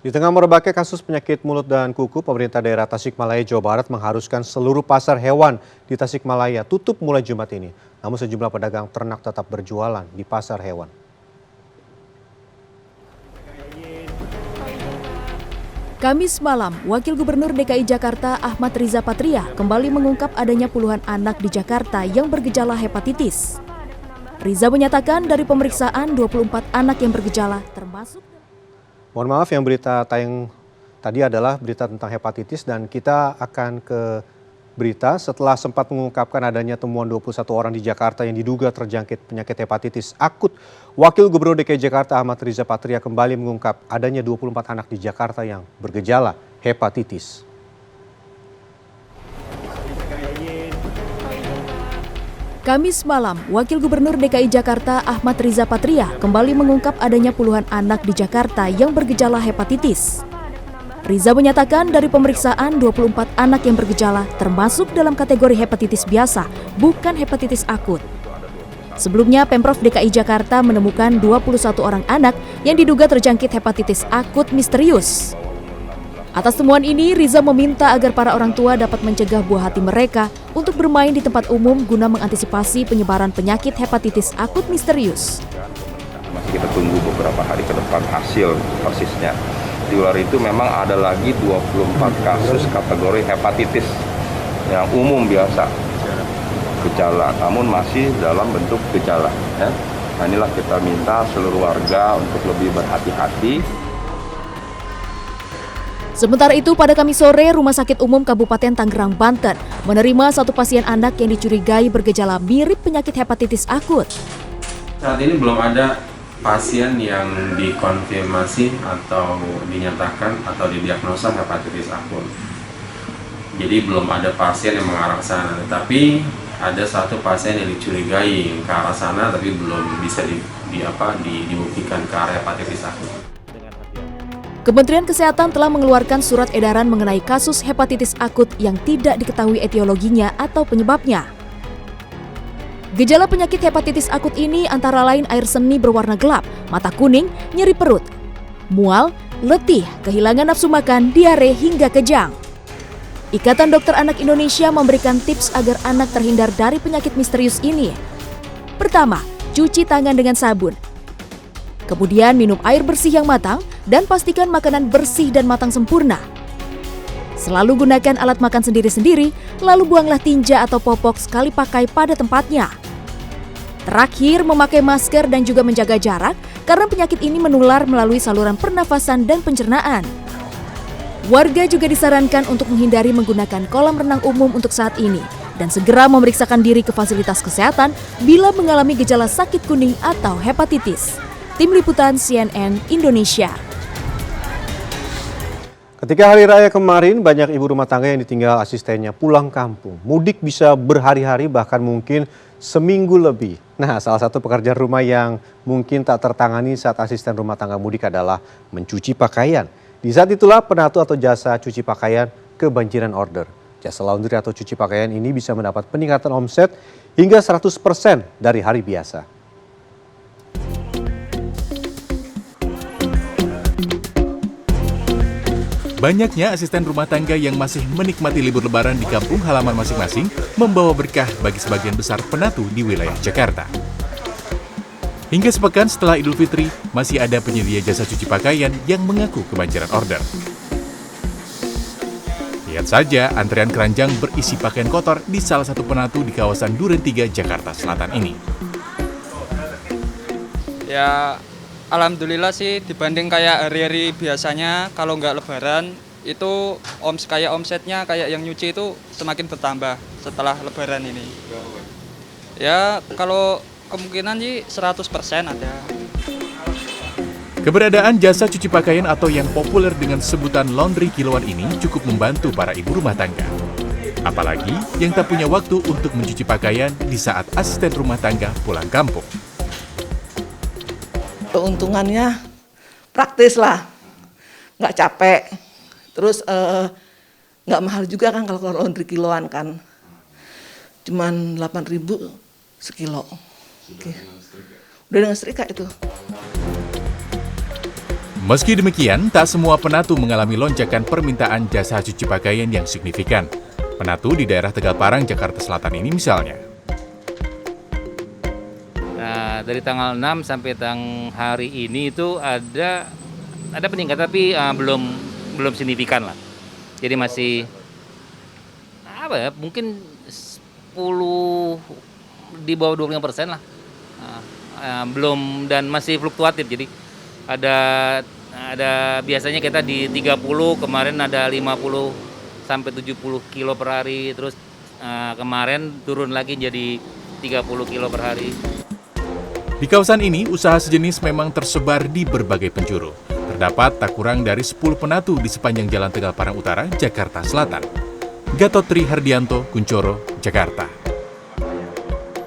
Di tengah merebaknya kasus penyakit mulut dan kuku, pemerintah daerah Tasikmalaya, Jawa Barat mengharuskan seluruh pasar hewan di Tasikmalaya tutup mulai Jumat ini. Namun sejumlah pedagang ternak tetap berjualan di pasar hewan. Kamis malam, Wakil Gubernur DKI Jakarta Ahmad Riza Patria kembali mengungkap adanya puluhan anak di Jakarta yang bergejala hepatitis. Riza menyatakan dari pemeriksaan 24 anak yang bergejala termasuk... Mohon maaf, yang berita tayang tadi adalah berita tentang hepatitis dan kita akan ke berita setelah sempat mengungkapkan adanya temuan 21 orang di Jakarta yang diduga terjangkit penyakit hepatitis akut. Wakil Gubernur DKI Jakarta Ahmad Riza Patria kembali mengungkap adanya 24 anak di Jakarta yang bergejala hepatitis. Kamis malam, Wakil Gubernur DKI Jakarta Ahmad Riza Patria kembali mengungkap adanya puluhan anak di Jakarta yang bergejala hepatitis. Riza menyatakan dari pemeriksaan 24 anak yang bergejala termasuk dalam kategori hepatitis biasa, bukan hepatitis akut. Sebelumnya, Pemprov DKI Jakarta menemukan 21 orang anak yang diduga terjangkit hepatitis akut misterius. Atas temuan ini, Riza meminta agar para orang tua dapat mencegah buah hati mereka untuk bermain di tempat umum guna mengantisipasi penyebaran penyakit hepatitis akut misterius. Masih kita tunggu beberapa hari ke depan hasil persisnya. Di luar itu memang ada lagi 24 kasus kategori hepatitis yang umum biasa, gejala, namun masih dalam bentuk gejala. Ya. Nah, inilah kita minta seluruh warga untuk lebih berhati-hati. Sementara itu, pada Kamis sore, Rumah Sakit Umum Kabupaten Tangerang, Banten menerima satu pasien anak yang dicurigai bergejala mirip penyakit hepatitis akut. Saat ini belum ada pasien yang dikonfirmasi atau dinyatakan atau didiagnosa hepatitis akut. Jadi belum ada pasien yang mengarah ke sana, tetapi ada satu pasien yang dicurigai ke arah sana tapi belum bisa dibuktikan ke arah hepatitis akut. Kementerian Kesehatan telah mengeluarkan surat edaran mengenai kasus hepatitis akut yang tidak diketahui etiologinya atau penyebabnya. Gejala penyakit hepatitis akut ini antara lain air seni berwarna gelap, mata kuning, nyeri perut, mual, letih, kehilangan nafsu makan, diare hingga kejang. Ikatan Dokter Anak Indonesia memberikan tips agar anak terhindar dari penyakit misterius ini. Pertama, cuci tangan dengan sabun. Kemudian minum air bersih yang matang dan pastikan makanan bersih dan matang sempurna. Selalu gunakan alat makan sendiri-sendiri, lalu buanglah tinja atau popok sekali pakai pada tempatnya. Terakhir, memakai masker dan juga menjaga jarak karena penyakit ini menular melalui saluran pernafasan dan pencernaan. Warga juga disarankan untuk menghindari menggunakan kolam renang umum untuk saat ini dan segera memeriksakan diri ke fasilitas kesehatan bila mengalami gejala sakit kuning atau hepatitis. Tim Liputan CNN Indonesia. Ketika hari raya kemarin, banyak ibu rumah tangga yang ditinggal asistennya pulang kampung. Mudik bisa berhari-hari bahkan mungkin seminggu lebih. Nah, salah satu pekerjaan rumah yang mungkin tak tertangani saat asisten rumah tangga mudik adalah mencuci pakaian. Di saat itulah penatu atau jasa cuci pakaian kebanjiran order. Jasa laundry atau cuci pakaian ini bisa mendapat peningkatan omset hingga 100% dari hari biasa. Banyaknya asisten rumah tangga yang masih menikmati libur lebaran di kampung halaman masing-masing membawa berkah bagi sebagian besar penatu di wilayah Jakarta. Hingga sepekan setelah Idul Fitri, masih ada penyedia jasa cuci pakaian yang mengaku kebanjiran order. Lihat saja antrean keranjang berisi pakaian kotor di salah satu penatu di kawasan Duren 3, Jakarta Selatan ini. Ya, alhamdulillah sih dibanding kayak hari-hari biasanya kalau nggak lebaran itu omsetnya kayak yang nyuci itu semakin bertambah setelah lebaran ini. Ya kalau kemungkinan sih 100% ada. Keberadaan jasa cuci pakaian atau yang populer dengan sebutan laundry kiloan ini cukup membantu para ibu rumah tangga. Apalagi yang tak punya waktu untuk mencuci pakaian di saat asisten rumah tangga pulang kampung. Keuntungannya praktis lah, nggak capek, terus nggak mahal juga kan kalau laundry kiloan kan, cuman 8.000 sekilo. Oke. Udah dengan setrika itu. Meski demikian, tak semua penatu mengalami lonjakan permintaan jasa cuci pakaian yang signifikan. Penatu di daerah Tegal Parang, Jakarta Selatan ini misalnya. Nah, dari tanggal 6 sampai hari ini itu ada peningkatan, tapi belum signifikan lah. Jadi masih mungkin 10 di bawah 25% lah. Belum, dan masih fluktuatif. Jadi ada biasanya kita di 30, kemarin ada 50 sampai 70 kilo per hari, terus kemarin turun lagi jadi 30 kilo per hari. Di kawasan ini, usaha sejenis memang tersebar di berbagai penjuru. Terdapat tak kurang dari 10 penatu di sepanjang Jalan Tegal Parang Utara, Jakarta Selatan. Gatotri Hardianto, Kuncoro, Jakarta.